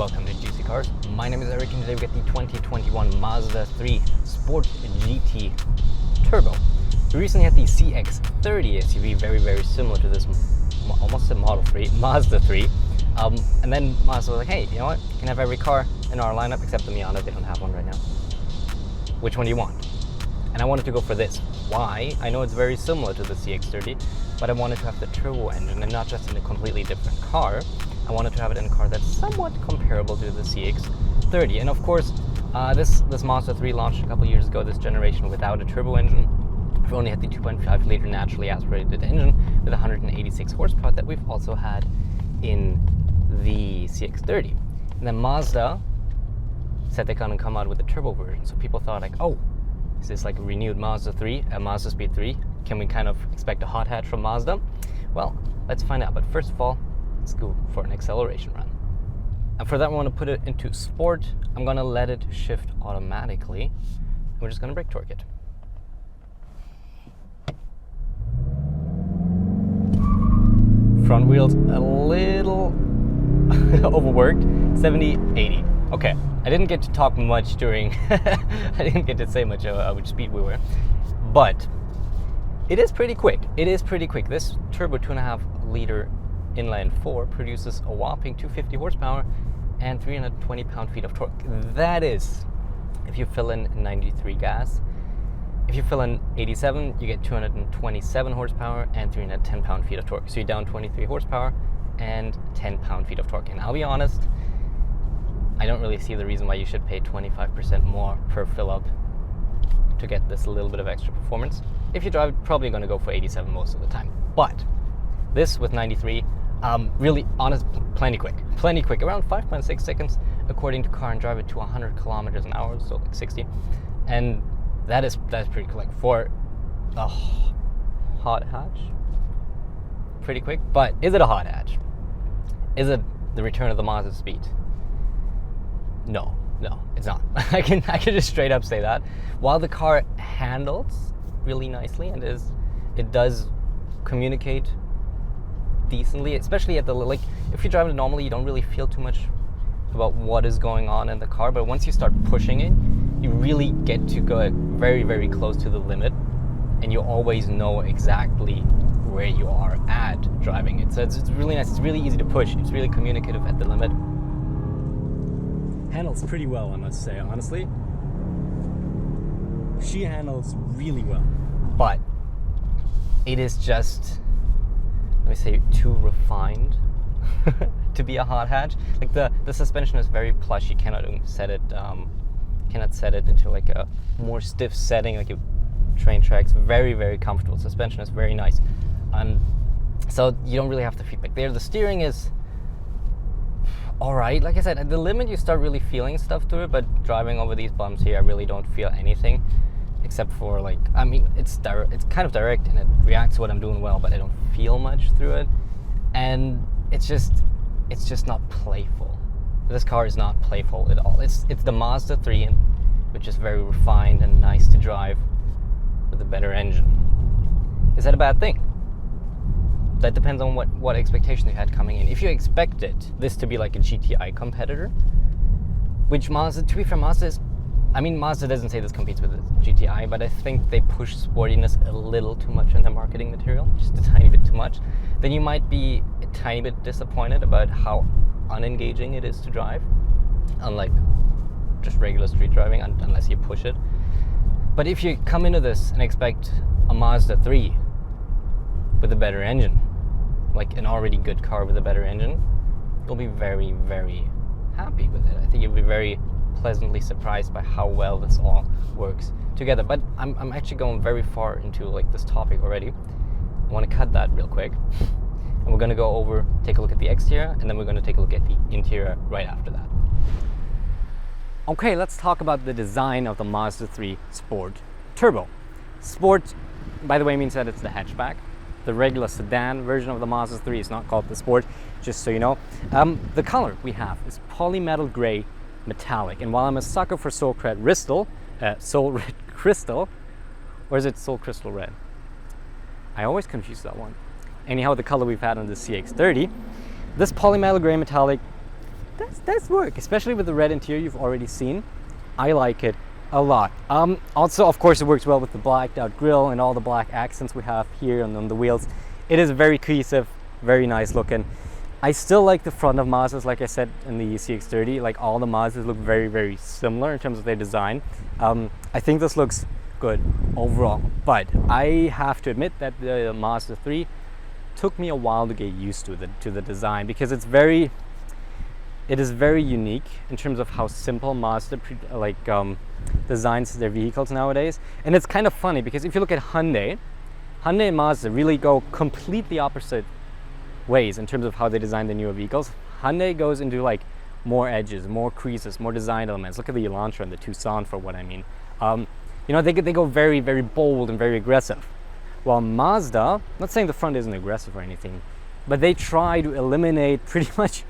welcome to GCCars. My name is Eric and today we get the 2021 Mazda 3 Sport GT Turbo. We recently had the CX-30 SUV, very similar to this, almost a Model 3, Mazda 3. And then Mazda was like, hey, you know what? You can have every car in our lineup except the Miata. They don't have one right now. Which one do you want? And I wanted to go for this. Why? I know it's very similar to the CX-30, but I wanted to have the turbo engine and not just in a completely different car. I wanted to have it in a car that's somewhat comparable to the CX-30. And of course, this Mazda 3 launched a couple years ago, this generation without a turbo engine. We've only had the 2.5 liter naturally aspirated engine with 186 horsepower that we've also had in the CX-30. And then Mazda said they're gonna come out with a turbo version. So people thought like, oh, is this like a renewed Mazda 3, a Mazdaspeed 3? Can we kind of expect a hot hatch from Mazda? Well, let's find out. But first of all, let's go for an acceleration run. And for that, I want to put it into sport. I'm gonna let it shift automatically. We're just gonna brake torque it. Front wheels a little overworked, 70, 80. Okay, I didn't get to talk much during, I didn't get to say much of which speed we were, but it is pretty quick. It is pretty quick. This turbo 2.5 liter inline 4 produces a whopping 250 horsepower and 320 pound-feet of torque. That is, if you fill in 93 gas. If you fill in 87, you get 227 horsepower and 310 pound-feet of torque. So you're down 23 horsepower and 10 pound-feet of torque. And I'll be honest, I don't really see the reason why you should pay 25% more per fill-up to get this little bit of extra performance. If you drive, probably going to go for 87 most of the time. But this with 93, really honest, plenty quick, around 5.6 seconds according to Car and Drive it to 100 kilometers an hour, so like 60. And that's pretty quick for a hot hatch. Pretty quick, but is it a hot hatch? Is it the return of the Mazdaspeed? No, it's not. I can just straight up say that. While the car handles really nicely and it does communicate decently, especially at the, like, if you're driving it normally, you don't really feel too much about what is going on in the car, but once you start pushing it, you really get to go very close to the limit, and you always know exactly where you are at driving it. So it's really nice. It's really easy to push. It's really communicative at the limit. Handles pretty well, I must say, honestly. She handles really well. But it is just, let me say, too refined to be a hot hatch. Like the suspension is very plush. You cannot set it into like a more stiff setting like train tracks. Very comfortable. Suspension is very nice. So you don't really have the feedback there. The steering is alright. Like I said, at the limit you start really feeling stuff through it, but driving over these bumps here, I really don't feel anything. Except for, like, I mean, it's kind of direct and it reacts to what I'm doing well, but I don't feel much through it. And it's just not playful. This car is not playful at all. It's the Mazda 3, which is very refined and nice to drive with a better engine. Is that a bad thing? That depends on what expectations you had coming in. If you expected this to be like a GTI competitor, which Mazda, to be fair, Mazda is, I mean, Mazda doesn't say this competes with the GTI, but I think they push sportiness a little too much in their marketing material, just a tiny bit too much. Then you might be a tiny bit disappointed about how unengaging it is to drive, unlike just regular street driving, unless you push it. But if you come into this and expect a Mazda 3 with a better engine, like an already good car with a better engine, you'll be very happy with it. I think you'll be very pleasantly surprised by how well this all works together. But I'm actually going very far into like this topic already. I want to cut that real quick, and we're going to go over, take a look at the exterior, and then we're going to take a look at the interior right after that. Okay, let's talk about the design of the Mazda 3 Sport Turbo. Sport, by the way, means that it's the hatchback. The regular sedan version of the Mazda 3 is not called the Sport, just so you know. The color we have is polymetal gray metallic, and while I'm a sucker for Soul Red Crystal, or is it Soul Crystal Red? I always confuse that one. Anyhow, the color we've had on the CX-30, this polymetal gray metallic does work, especially with the red interior you've already seen. I like it a lot. Also, of course, it works well with the blacked out grille and all the black accents we have here on the wheels. It is very cohesive, very nice looking. I still like the front of Mazdas, like I said in the CX-30. Like, all the Mazdas look very, very similar in terms of their design. I think this looks good overall, but I have to admit that the Mazda 3 took me a while to get used to the design, because it is very unique in terms of how simple Mazda designs their vehicles nowadays. And it's kind of funny, because if you look at Hyundai and Mazda really go completely opposite ways in terms of how they design the newer vehicles. Hyundai goes into like more edges, more creases, more design elements. Look at the Elantra and the Tucson, for what I mean. You know, they go very, very bold and very aggressive. While Mazda, not saying the front isn't aggressive or anything, but they try to eliminate pretty much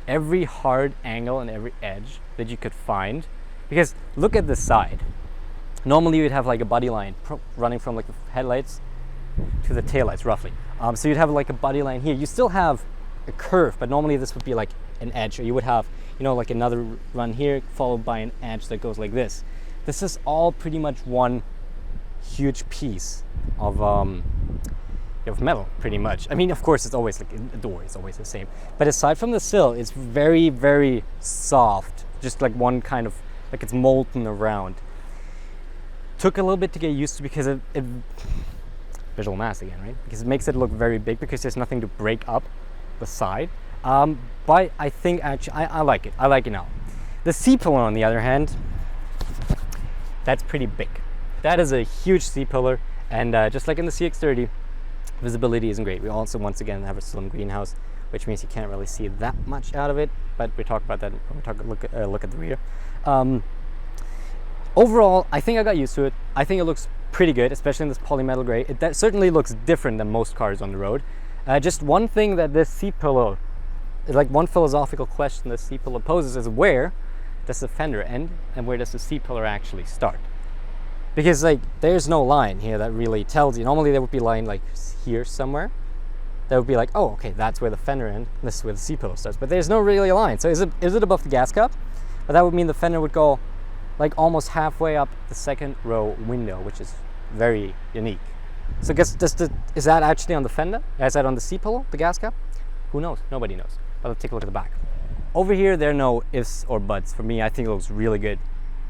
every hard angle and every edge that you could find. Because look at the side. Normally you'd have like a body line running from like the headlights to the taillights, roughly. So you'd have like a body line here. You still have a curve, but normally this would be like an edge, or you would have, you know, like another run here followed by an edge that goes like this. This is all pretty much one huge piece of metal, pretty much. I mean, of course, it's always like a door is always the same, but aside from the sill, it's very, very soft, just like one kind of, like it's molten around. Took a little bit to get used to, because it visual mass again, right? Because it makes it look very big, because there's nothing to break up the side. But I think actually I like it. I like it now. The C-pillar, on the other hand, that's pretty big. That is a huge C-pillar, and just like in the CX-30, visibility isn't great. We also, once again, have a slim greenhouse, which means you can't really see that much out of it, but we talk about that when we look at the rear. Overall, I think I got used to it. I think it looks pretty good, especially in this polymetal gray. That certainly looks different than most cars on the road. Just one thing that this C-pillar, like one philosophical question this C-pillar poses, is where does the fender end and where does the C-pillar actually start? Because like there's no line here that really tells you. Normally there would be a line like here somewhere that would be like, oh, okay, that's where the fender ends, this is where the C-pillar starts. But there's no really a line. So is it above the gas cup? But that would mean the fender would go like almost halfway up the second row window, which is very unique. So I guess is that actually on the fender? Is that on the C-pillar, the gas cap? Who knows? Nobody knows. But let's take a look at the back. Over here, there are no ifs or buts. For me, I think it looks really good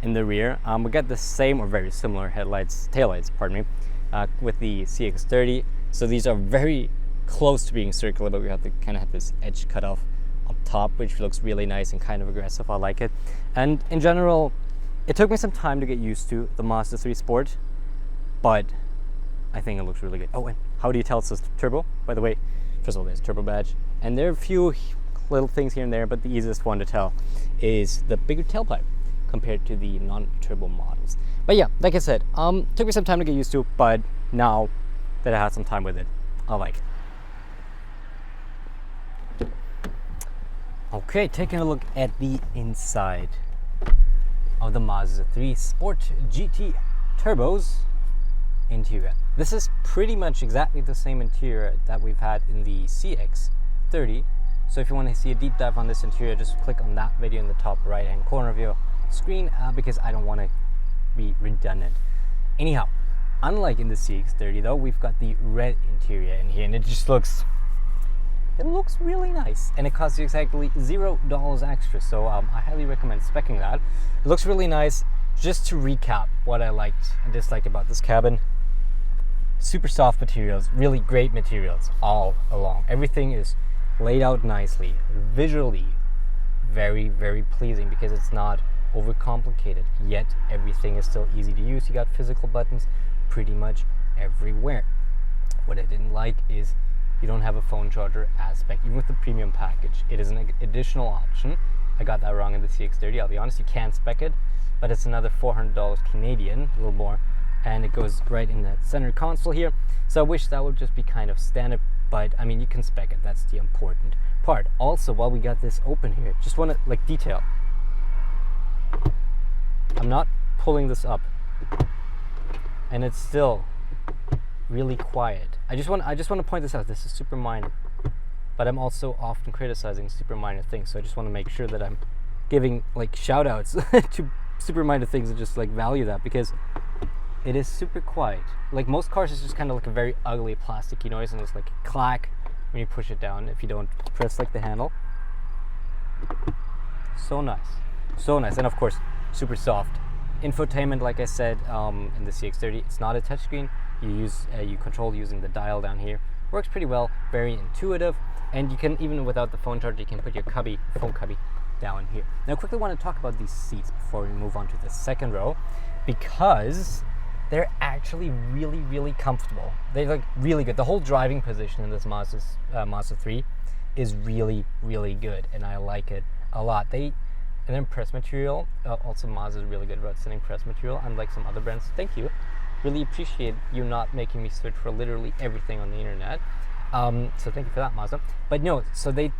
in the rear. We got the same or very similar taillights, pardon me, with the CX-30. So these are very close to being circular, but we have to kind of have this edge cut off on top, which looks really nice and kind of aggressive. I like it. And in general, it took me some time to get used to the Mazda 3 Sport, but I think it looks really good. Oh, and how do you tell it's a turbo? By the way, first of all, there's a turbo badge, and there are a few little things here and there, but the easiest one to tell is the bigger tailpipe compared to the non-turbo models. But yeah, like I said, took me some time to get used to, but now that I had some time with it, I like it. Okay, taking a look at the inside of the Mazda 3 Sport GT Turbos interior. This is pretty much exactly the same interior that we've had in the CX-30. So if you want to see a deep dive on this interior, just click on that video in the top right hand corner of your screen, because I don't want to be redundant. Anyhow, unlike in the CX-30 though, we've got the red interior in here, and it looks really nice, and it costs you exactly $0 extra, so I highly recommend speccing that. It looks really nice. Just to recap what I liked and disliked about this cabin: super soft materials, really great materials all along. Everything is laid out nicely, visually very, very pleasing, because it's not overcomplicated, yet everything is still easy to use. You got physical buttons pretty much everywhere. What I didn't like is you don't have a phone charger as spec, even with the premium package. It is an additional option. I got that wrong in the CX-30, I'll be honest. You can spec it, but it's another $400 Canadian, a little more, and it goes right in the center console here. So I wish that would just be kind of standard, but I mean, you can spec it. That's the important part. Also, while we got this open here, just want to like detail. I'm not pulling this up, and it's still really quiet. I just want to point this out. This is super minor. but I'm also often criticizing super minor things. So I just want to make sure that I'm giving like shout outs to super minor things and just like value that, because it is super quiet. Like most cars, it's just kind of like a very ugly plasticky noise, and it's like a clack when you push it down if you don't press like the handle. So nice, and of course super soft. Infotainment, like I said, in the CX-30, it's not a touchscreen. You control using the dial down here. Works pretty well, very intuitive, and you can, even without the phone charger, you can put your phone cubby down here. Now I quickly want to talk about these seats before we move on to the second row, because they're actually really, really comfortable. They're like really good. The whole driving position in this Mazda 3 is really, really good, and I like it a lot. And then press material, also Mazda is really good about sending press material, unlike some other brands. Thank you. Really appreciate you not making me search for literally everything on the internet. So thank you for that, Mazda. But no, so they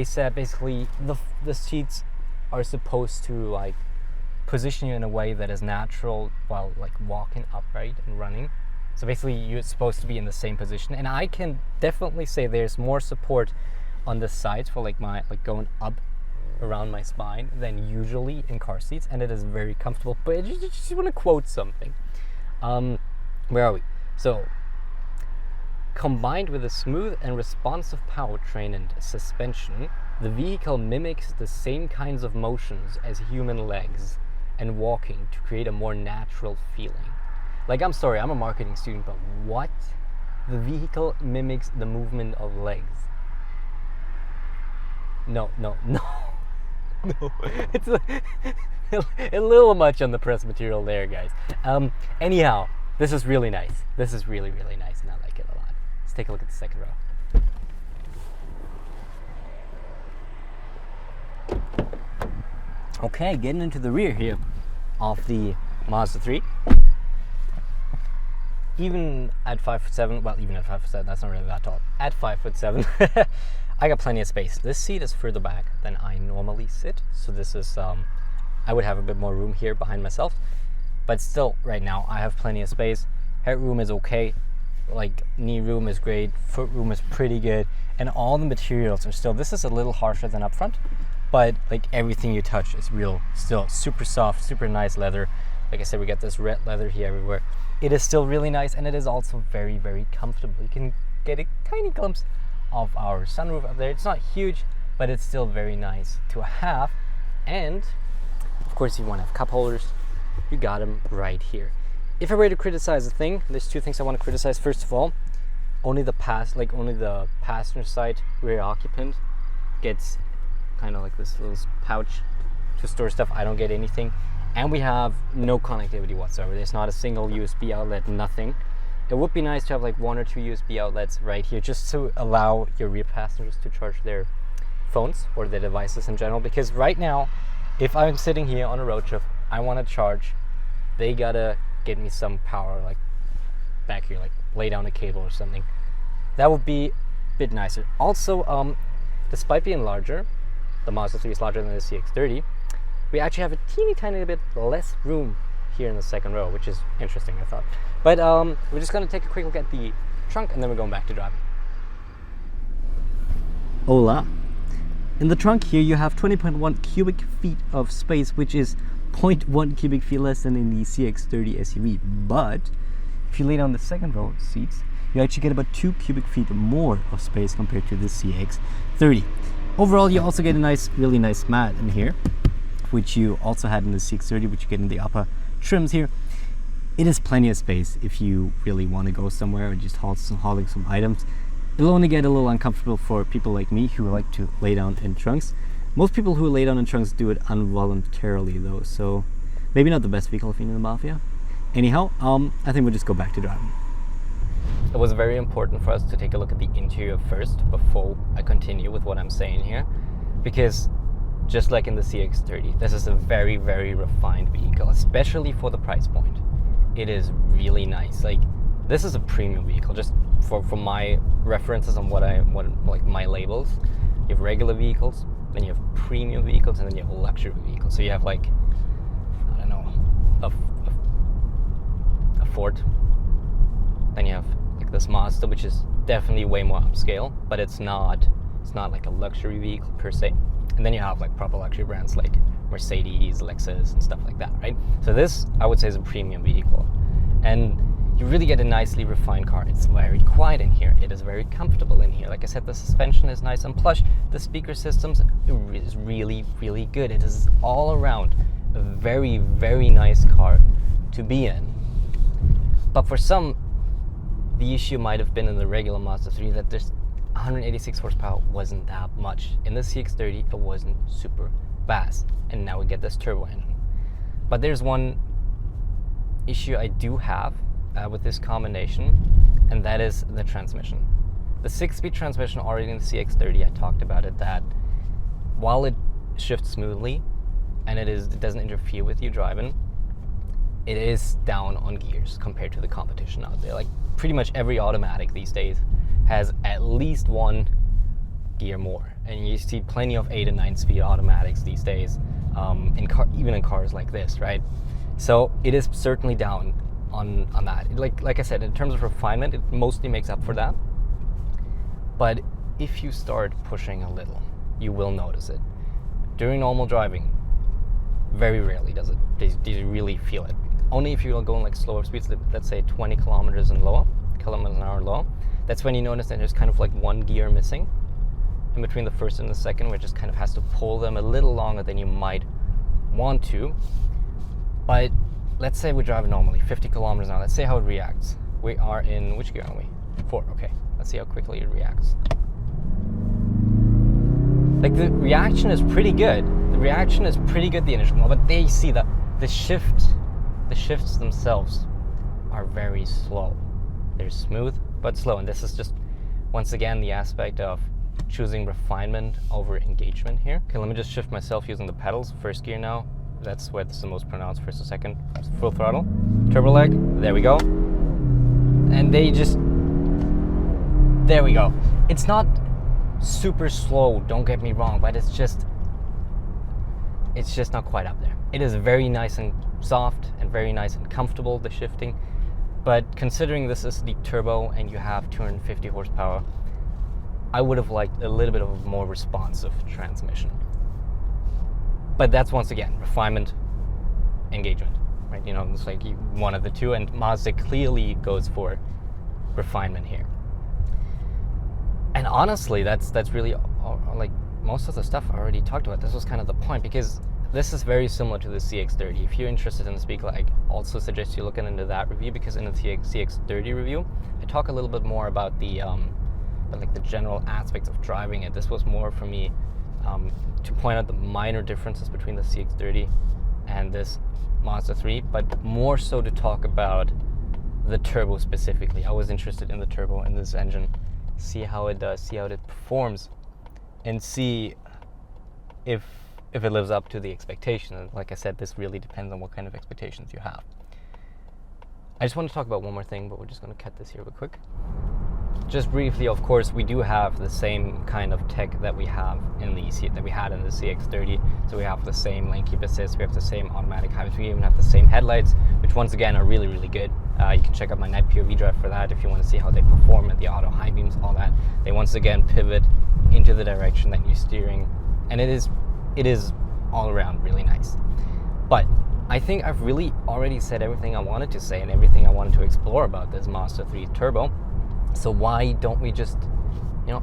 said basically the seats are supposed to like position you in a way that is natural while like walking upright and running. So basically you're supposed to be in the same position, and I can definitely say there's more support on the sides for like my going up around my spine than usually in car seats, and it is very comfortable. But I just want to quote something. Where are we? So, combined with a smooth and responsive powertrain and suspension, the vehicle mimics the same kinds of motions as human legs and walking to create a more natural feeling. Like, I'm sorry, I'm a marketing student, but what? The vehicle mimics the movement of legs. No. It's a little much on the press material there, guys. Anyhow, this is really nice. This is really, really nice, and I like it a lot. Let's take a look at the second row. Okay, getting into the rear here of the Mazda 3. Even at 5'7", well, even at 5'7", that's not really that tall. At 5'7", I got plenty of space. This seat is further back than I normally sit, so this is, I would have a bit more room here behind myself, but still, right now, I have plenty of space. Headroom is okay, like knee room is great, foot room is pretty good, and all the materials are still, this is a little harsher than up front, but like everything you touch is still super soft, super nice leather. Like I said, we got this red leather here everywhere. It is still really nice, and it is also very, very comfortable. You can get a tiny glimpse of our sunroof up there. It's not huge, but it's still very nice to have. And of course, if you want to have cup holders, you got them right here. If I were to criticize a thing, there's two things I want to criticize. First of all, only the passenger side rear occupant gets kind of like this little pouch to store stuff. I don't get anything, and we have no connectivity whatsoever. There's not a single USB outlet, nothing. It would be nice to have like 1 or 2 USB outlets right here, just to allow your rear passengers to charge their phones or their devices in general, because right now, if I'm sitting here on a road trip, I want to charge, they gotta get me some power like back here, like lay down a cable or something. That would be a bit nicer. Also, despite being larger, the Mazda 3 is larger than the CX-30, we actually have a teeny tiny bit less room here in the second row, which is interesting, I thought. But we're just gonna take a quick look at the trunk, and then we're going back to driving. Hola. In the trunk here, you have 20.1 cubic feet of space, which is 0.1 cubic feet less than in the CX-30 SUV. But if you lay down the second row seats, you actually get about 2 cubic feet more of space compared to the CX-30. Overall, you also get a nice, really nice mat in here, which you also had in the CX-30, which you get in the upper trims here. It is plenty of space if you really want to go somewhere or just hauling some items. It'll only get a little uncomfortable for people like me who like to lay down in trunks. Most people who lay down in trunks do it involuntarily though, so maybe not the best vehicle if you're in the mafia. Anyhow, I think we'll just go back to driving. It was very important for us to take a look at the interior first before I continue with what I'm saying here, because just like in the CX-30, this is a very, very refined vehicle, especially for the price point. It is really nice. Like, this is a premium vehicle, just for my references on what like my labels. You have regular vehicles, then you have premium vehicles, and then you have luxury vehicles. So you have like, I don't know, a Ford. Then you have like this Mazda, which is definitely way more upscale, but it's not It's not like a luxury vehicle per se. And then you have like proper luxury brands like Mercedes, Lexus, and stuff like that, right? So this, I would say, is a premium vehicle. And you really get a nicely refined car. It's very quiet in here. It is very comfortable in here. Like I said, the suspension is nice and plush. The speaker systems is really, really good. It is all around a very, very nice car to be in. But for some, the issue might have been in the regular Mazda 3 that there's 186 horsepower wasn't that much. In the CX-30, it wasn't super fast. And now we get this turbo engine. But there's one issue I do have with this combination, and that is the transmission. The 6-speed transmission already in the CX-30, I talked about it, that while it shifts smoothly and it doesn't interfere with you driving, it is down on gears compared to the competition out there. Like pretty much every automatic these days has at least one gear more, and you see plenty of 8 and 9 speed automatics these days, even in cars like this, right? So it is certainly down on that. Like I said, in terms of refinement, it mostly makes up for that. But if you start pushing a little, you will notice it. During normal driving, very rarely do you really feel it. Only if you're going like slower speeds, let's say 20 kilometers an hour lower, that's when you notice that there's kind of like one gear missing in between the first and the second, which just kind of has to pull them a little longer than you might want to. But let's say we're driving normally 50 kilometers an hour. Let's see how it reacts. We are in, which gear are we? 4, okay. Let's see how quickly it reacts. Like the reaction is pretty good. The initial one, but they see that the shifts themselves are very slow. They're smooth, but slow. And this is just, once again, the aspect of choosing refinement over engagement here. Okay, let me just shift myself using the pedals. First gear now. That's where it's the most pronounced, first and second. Full throttle. Turbo leg. There we go. And there we go. It's not super slow, don't get me wrong, but it's just not quite up there. It is very nice and soft and very nice and comfortable, the shifting. But considering this is the turbo and you have 250 horsepower, I would have liked a little bit of a more responsive transmission. But that's, once again, refinement, engagement, right? You know, it's like one of the two, and Mazda clearly goes for refinement here. And honestly, that's really like most of the stuff I already talked about. This was kind of the point, because this is very similar to the CX-30. If you're interested in the speaker, I also suggest you looking into that review, because in the CX-30 review, I talk a little bit more about the general aspects of driving it. This was more for me to point out the minor differences between the CX-30 and this Mazda 3, but more so to talk about the turbo specifically. I was interested in the turbo in this engine, see how it does, see how it performs, and see if it lives up to the expectation. And like I said, this really depends on what kind of expectations you have. I just want to talk about one more thing, but we're just going to cut this here real quick. Just briefly, of course, we do have the same kind of tech that we have in the CX-30. So we have the same lane keep assist, we have the same automatic high beams, we even have the same headlights, which once again are really, really good. You can check out my night POV drive for that if you want to see how they perform at the auto high beams, all that. They once again pivot into the direction that you're steering, and it is all around really nice. But I think I've really already said everything I wanted to say and everything I wanted to explore about this Mazda 3 Turbo. So why don't we just,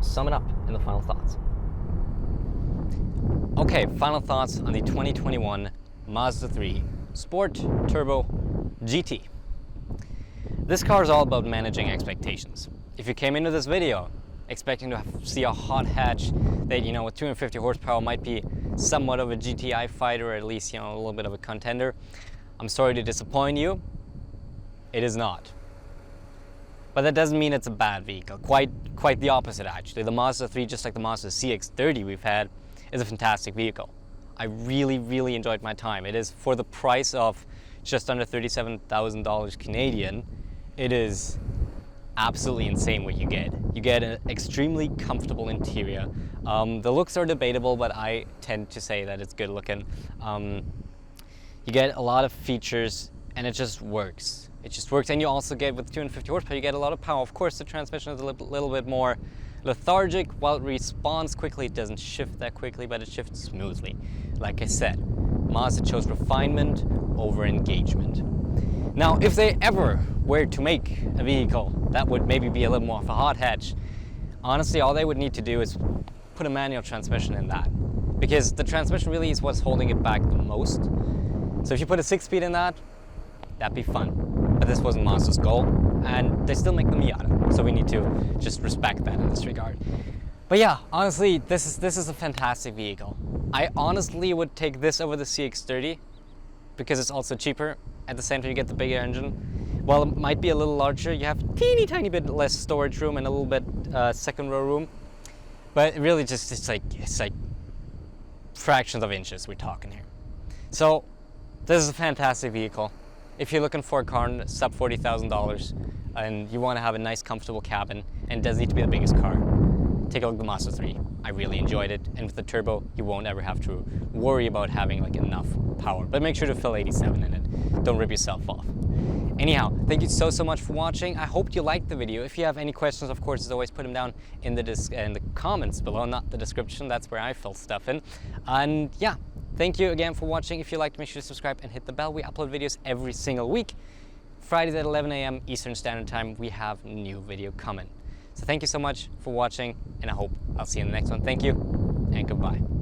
sum it up in the final thoughts? Okay, final thoughts on the 2021 Mazda 3 Sport Turbo GT. This car is all about managing expectations. If you came into this video expecting to see a hot hatch that, with 250 horsepower might be somewhat of a GTI fighter, or at least, a little bit of a contender, I'm sorry to disappoint you. It is not. But that doesn't mean it's a bad vehicle. Quite the opposite, actually. The Mazda 3, just like the Mazda CX-30 we've had, is a fantastic vehicle. I really, really enjoyed my time. It is, for the price of just under $37,000 Canadian, it is absolutely insane what you get. You get an extremely comfortable interior. The looks are debatable, but I tend to say that it's good looking. You get a lot of features, and it just works. It just works, and you also get, with 250 horsepower, you get a lot of power. Of course, the transmission is a little bit more lethargic. While it responds quickly, it doesn't shift that quickly, but it shifts smoothly. Like I said, Mazda chose refinement over engagement. Now, if they ever were to make a vehicle that would maybe be a little more of a hot hatch, honestly, all they would need to do is put a manual transmission in that, because the transmission really is what's holding it back the most. So if you put a 6-speed in that, that'd be fun. But this wasn't Mazda's goal, and they still make the Miata, so we need to just respect that in this regard. But yeah, honestly, this is a fantastic vehicle. I honestly would take this over the CX-30 because it's also cheaper. At the same time, you get the bigger engine. While it might be a little larger, you have teeny tiny bit less storage room and a little bit second row room. But really, just it's like fractions of inches we're talking here. So this is a fantastic vehicle. If you're looking for a car sub $40,000 and you want to have a nice, comfortable cabin, and it doesn't need to be the biggest car, take a look at the Mazda 3. I really enjoyed it, and with the turbo, you won't ever have to worry about having like enough power. But make sure to fill 87 in it. Don't rip yourself off. Anyhow, thank you so much for watching. I hope you liked the video. If you have any questions, of course, as always, put them down in the comments below, not the description. That's where I fill stuff in. And yeah, thank you again for watching. If you liked, make sure to subscribe and hit the bell. We upload videos every single week. Fridays at 11 a.m. Eastern Standard Time, we have new video coming. So thank you so much for watching, and I hope I'll see you in the next one. Thank you, and goodbye.